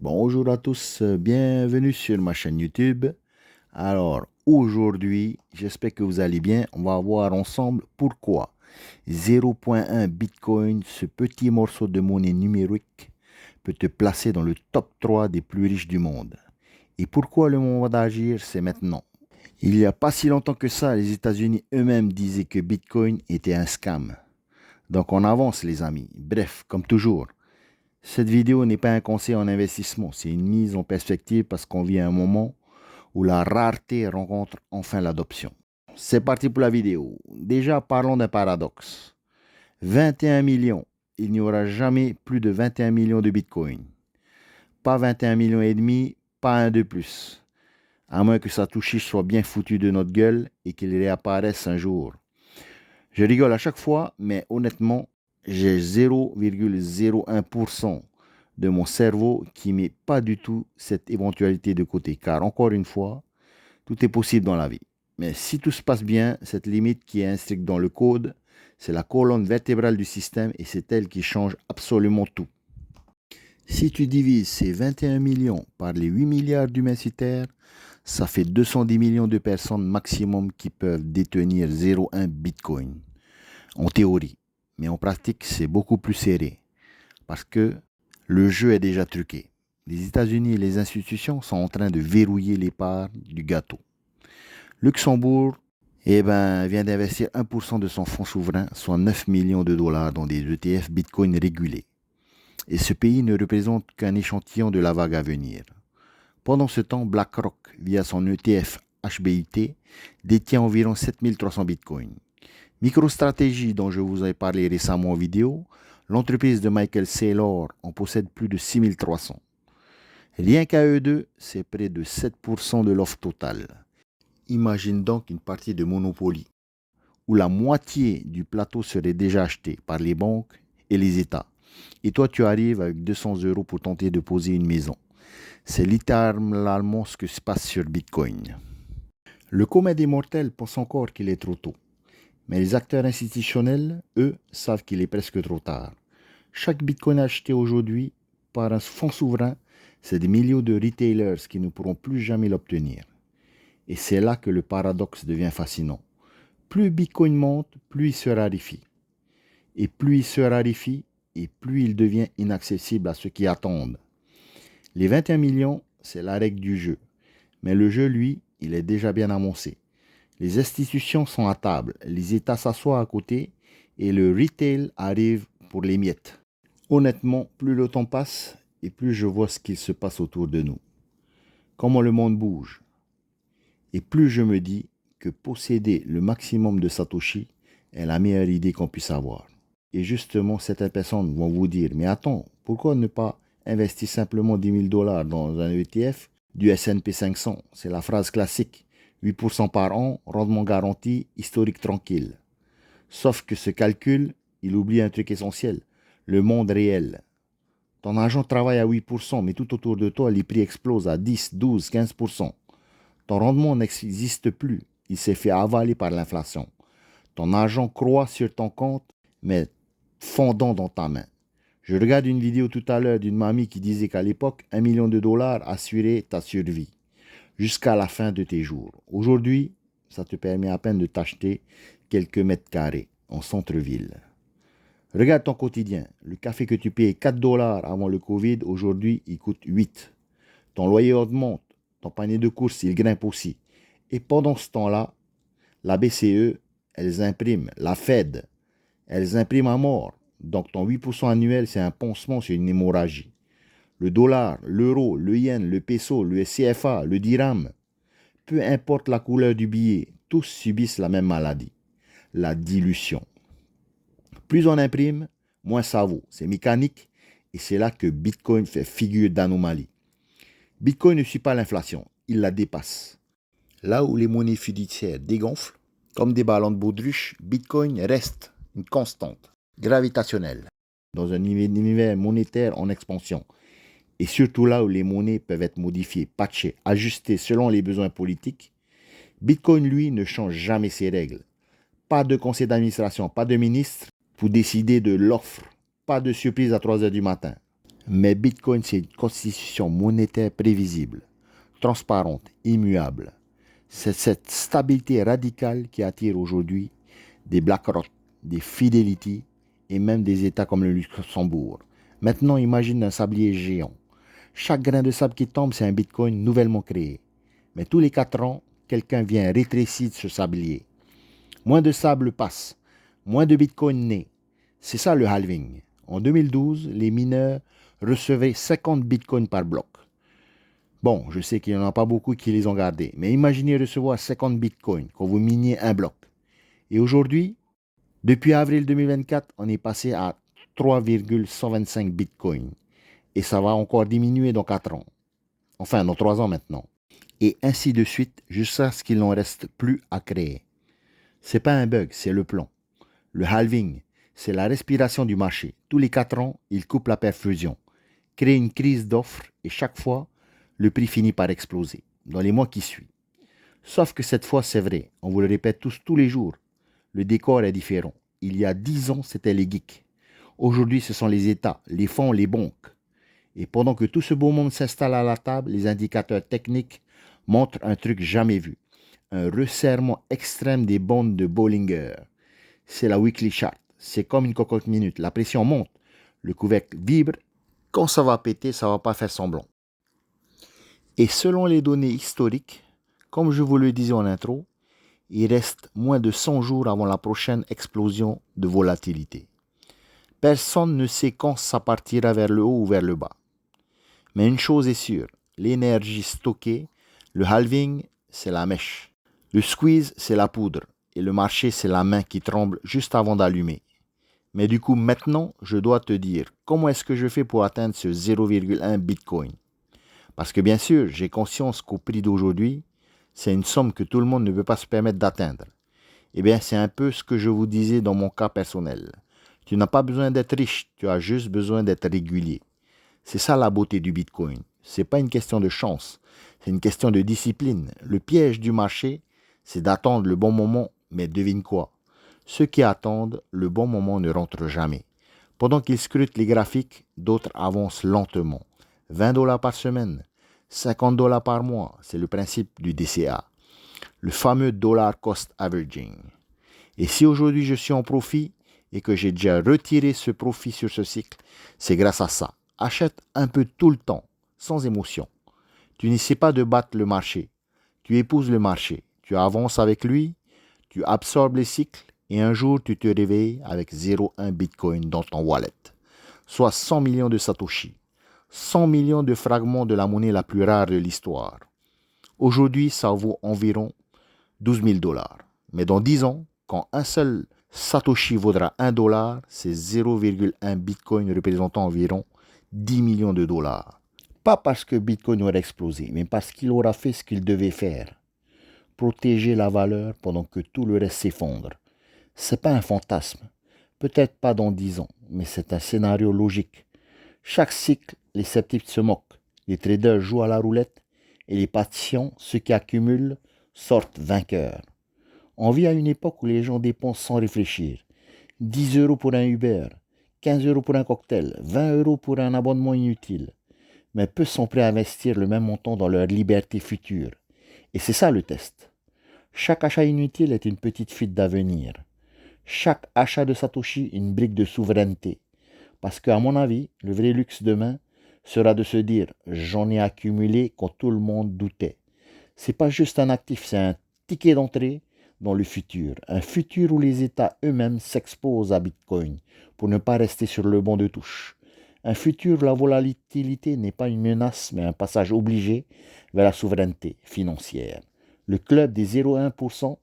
Bonjour à tous, bienvenue sur ma chaîne YouTube. Alors, aujourd'hui, j'espère que vous allez bien. On va voir ensemble pourquoi 0,1 Bitcoin, ce petit morceau de monnaie numérique, peut te placer dans le top 3 des plus riches du monde. Et pourquoi le moment d'agir, c'est maintenant. Il n'y a pas si longtemps que ça, les États-Unis eux-mêmes disaient que Bitcoin était un scam. Donc on avance les amis. Bref, comme toujours. Cette vidéo n'est pas un conseil en investissement, c'est une mise en perspective parce qu'on vit un moment où la rareté rencontre enfin l'adoption. C'est parti pour la vidéo. Déjà, parlons d'un paradoxe. 21 millions. Il n'y aura jamais plus de 21 millions de Bitcoin. Pas 21 millions et demi, pas un de plus. À moins que Satoshi soit bien foutu de notre gueule et qu'il réapparaisse un jour. Je rigole à chaque fois, mais honnêtement, j'ai 0,01% de mon cerveau qui ne met pas du tout cette éventualité de côté. Car encore une fois, tout est possible dans la vie. Mais si tout se passe bien, cette limite qui est inscrite dans le code, c'est la colonne vertébrale du système et c'est elle qui change absolument tout. Si tu divises ces 21 millions par les 8 milliards d'humains sur Terre, ça fait 210 millions de personnes maximum qui peuvent détenir 0,1 Bitcoin. En théorie. Mais en pratique, c'est beaucoup plus serré. Parce que le jeu est déjà truqué. Les États-Unis et les institutions sont en train de verrouiller les parts du gâteau. Luxembourg vient d'investir 1% de son fonds souverain, soit 9 millions de dollars dans des ETF Bitcoin régulés. Et ce pays ne représente qu'un échantillon de la vague à venir. Pendant ce temps, BlackRock, via son ETF HBIT, détient environ 7300 Bitcoins. MicroStrategy, dont je vous ai parlé récemment en vidéo, l'entreprise de Michael Saylor en possède plus de 6300. Rien qu'à eux deux, c'est près de 7% de l'offre totale. Imagine donc une partie de Monopoly, où la moitié du plateau serait déjà acheté par les banques et les États. Et toi, tu arrives avec 200 € pour tenter de poser une maison. C'est littéralement ce que se passe sur Bitcoin. Le commun des mortels pense encore qu'il est trop tôt. Mais les acteurs institutionnels, eux, savent qu'il est presque trop tard. Chaque Bitcoin acheté aujourd'hui par un fonds souverain, c'est des millions de retailers qui ne pourront plus jamais l'obtenir. Et c'est là que le paradoxe devient fascinant. Plus Bitcoin monte, plus il se raréfie. Et plus il se raréfie, et plus il devient inaccessible à ceux qui attendent. Les 21 millions, c'est la règle du jeu. Mais le jeu, lui, il est déjà bien amorcé. Les institutions sont à table, les États s'assoient à côté et le retail arrive pour les miettes. Honnêtement, plus le temps passe et plus je vois ce qu'il se passe autour de nous. Comment le monde bouge. Et plus je me dis que posséder le maximum de Satoshi est la meilleure idée qu'on puisse avoir. Et justement, certaines personnes vont vous dire, mais attends, pourquoi ne pas investir simplement 10 000 $ dans un ETF du S&P 500? C'est la phrase classique. 8% par an, rendement garanti, historique tranquille. Sauf que ce calcul, il oublie un truc essentiel, le monde réel. Ton argent travaille à 8%, mais tout autour de toi, les prix explosent à 10, 12, 15%. Ton rendement n'existe plus, il s'est fait avaler par l'inflation. Ton argent croît sur ton compte, mais fondant dans ta main. Je regarde une vidéo tout à l'heure d'une mamie qui disait qu'à l'époque, 1 million de dollars assurait ta survie jusqu'à la fin de tes jours. Aujourd'hui, ça te permet à peine de t'acheter quelques mètres carrés en centre-ville. Regarde ton quotidien. Le café que tu payais 4 dollars avant le Covid, aujourd'hui, il coûte 8. Ton loyer augmente. Ton panier de courses, il grimpe aussi. Et pendant ce temps-là, la BCE, elles impriment. La Fed, elles impriment à mort. Donc ton 8% annuel, c'est un pansement sur une hémorragie. Le dollar, l'euro, le yen, le peso, le CFA, le dirham, peu importe la couleur du billet, tous subissent la même maladie, la dilution. Plus on imprime, moins ça vaut. C'est mécanique et c'est là que Bitcoin fait figure d'anomalie. Bitcoin ne suit pas l'inflation, il la dépasse. Là où les monnaies fiduciaires dégonflent, comme des ballons de baudruche, Bitcoin reste une constante, gravitationnelle, dans un univers monétaire en expansion. Et surtout là où les monnaies peuvent être modifiées, patchées, ajustées selon les besoins politiques, Bitcoin, lui, ne change jamais ses règles. Pas de conseil d'administration, pas de ministre pour décider de l'offre. Pas de surprise à 3 h du matin. Mais Bitcoin, c'est une constitution monétaire prévisible, transparente, immuable. C'est cette stabilité radicale qui attire aujourd'hui des BlackRock, des Fidelity et même des États comme le Luxembourg. Maintenant, imagine un sablier géant. Chaque grain de sable qui tombe, c'est un Bitcoin nouvellement créé. Mais tous les 4 ans, quelqu'un vient rétrécir ce sablier. Moins de sable passe, moins de Bitcoin naît. C'est ça le halving. En 2012, les mineurs recevaient 50 Bitcoins par bloc. Bon, je sais qu'il n'y en a pas beaucoup qui les ont gardés, mais imaginez recevoir 50 Bitcoins quand vous miniez un bloc. Et aujourd'hui, depuis avril 2024, on est passé à 3,125 Bitcoins. Et ça va encore diminuer dans 4 ans. Enfin, dans 3 ans maintenant. Et ainsi de suite, jusqu'à ce qu'il n'en reste plus à créer. C'est pas un bug, c'est le plan. Le halving, c'est la respiration du marché. Tous les 4 ans, il coupe la perfusion, crée une crise d'offres et chaque fois, le prix finit par exploser dans les mois qui suivent. Sauf que cette fois, c'est vrai, on vous le répète tous les jours. Le décor est différent. Il y a 10 ans, c'était les geeks. Aujourd'hui, ce sont les États, les fonds, les banques. Et pendant que tout ce beau monde s'installe à la table, les indicateurs techniques montrent un truc jamais vu. Un resserrement extrême des bandes de Bollinger. C'est la weekly chart. C'est comme une cocotte minute. La pression monte. Le couvercle vibre. Quand ça va péter, ça ne va pas faire semblant. Et selon les données historiques, comme je vous le disais en intro, il reste moins de 100 jours avant la prochaine explosion de volatilité. Personne ne sait quand ça partira vers le haut ou vers le bas. Mais une chose est sûre, l'énergie stockée, le halving, c'est la mèche. Le squeeze, c'est la poudre. Et le marché, c'est la main qui tremble juste avant d'allumer. Mais du coup, maintenant, je dois te dire, comment est-ce que je fais pour atteindre ce 0,1 Bitcoin? Parce que bien sûr, j'ai conscience qu'au prix d'aujourd'hui, c'est une somme que tout le monde ne peut pas se permettre d'atteindre. Eh bien, c'est un peu ce que je vous disais dans mon cas personnel. Tu n'as pas besoin d'être riche, tu as juste besoin d'être régulier. C'est ça la beauté du Bitcoin. Ce n'est pas une question de chance, c'est une question de discipline. Le piège du marché, c'est d'attendre le bon moment, mais devine quoi? Ceux qui attendent le bon moment ne rentrent jamais. Pendant qu'ils scrutent les graphiques, d'autres avancent lentement. 20 $ par semaine, 50 $ par mois, c'est le principe du DCA. Le fameux dollar cost averaging. Et si aujourd'hui je suis en profit et que j'ai déjà retiré ce profit sur ce cycle, c'est grâce à ça. Achète un peu tout le temps, sans émotion. Tu n'essaies pas de battre le marché. Tu épouses le marché. Tu avances avec lui, tu absorbes les cycles et un jour tu te réveilles avec 0,1 Bitcoin dans ton wallet. Soit 100 millions de Satoshi. 100 millions de fragments de la monnaie la plus rare de l'histoire. Aujourd'hui, ça vaut environ 12 000 $. Mais dans 10 ans, quand un seul Satoshi vaudra 1 $, c'est 0,1 Bitcoin représentant environ 10 millions de dollars. Pas parce que Bitcoin aurait explosé, mais parce qu'il aura fait ce qu'il devait faire. Protéger la valeur pendant que tout le reste s'effondre. C'est pas un fantasme. Peut-être pas dans 10 ans, mais c'est un scénario logique. Chaque cycle, les sceptiques se moquent. Les traders jouent à la roulette et les patients, ceux qui accumulent, sortent vainqueurs. On vit à une époque où les gens dépensent sans réfléchir. 10 € pour un Uber, 15 € pour un cocktail, 20 € pour un abonnement inutile. Mais peu sont prêts à investir le même montant dans leur liberté future. Et c'est ça le test. Chaque achat inutile est une petite fuite d'avenir. Chaque achat de Satoshi une brique de souveraineté. Parce qu'à mon avis, le vrai luxe demain sera de se dire « j'en ai accumulé quand tout le monde doutait ». C'est pas juste un actif, c'est un ticket d'entrée dans le futur. Un futur où les États eux-mêmes s'exposent à Bitcoin pour ne pas rester sur le banc de touche. Un futur où la volatilité n'est pas une menace, mais un passage obligé vers la souveraineté financière. Le club des 0,1%,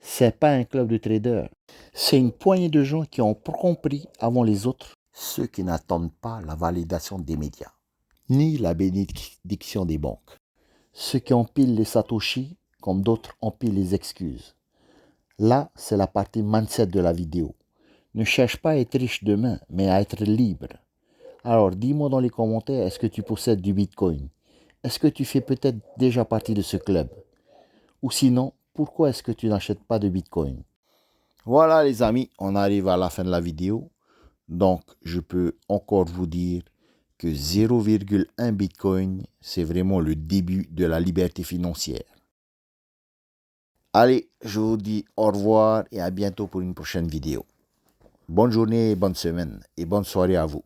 c'est pas un club de traders. C'est une poignée de gens qui ont compris avant les autres, ceux qui n'attendent pas la validation des médias, ni la bénédiction des banques. Ceux qui empilent les satoshi, comme d'autres empilent les excuses. Là, c'est la partie mindset de la vidéo. Ne cherche pas à être riche demain, mais à être libre. Alors, dis-moi dans les commentaires, est-ce que tu possèdes du Bitcoin? Est-ce que tu fais peut-être déjà partie de ce club? Ou sinon, pourquoi est-ce que tu n'achètes pas de Bitcoin? Voilà les amis, on arrive à la fin de la vidéo. Donc, je peux encore vous dire que 0,1 Bitcoin, c'est vraiment le début de la liberté financière. Allez, je vous dis au revoir et à bientôt pour une prochaine vidéo. Bonne journée, bonne semaine et bonne soirée à vous.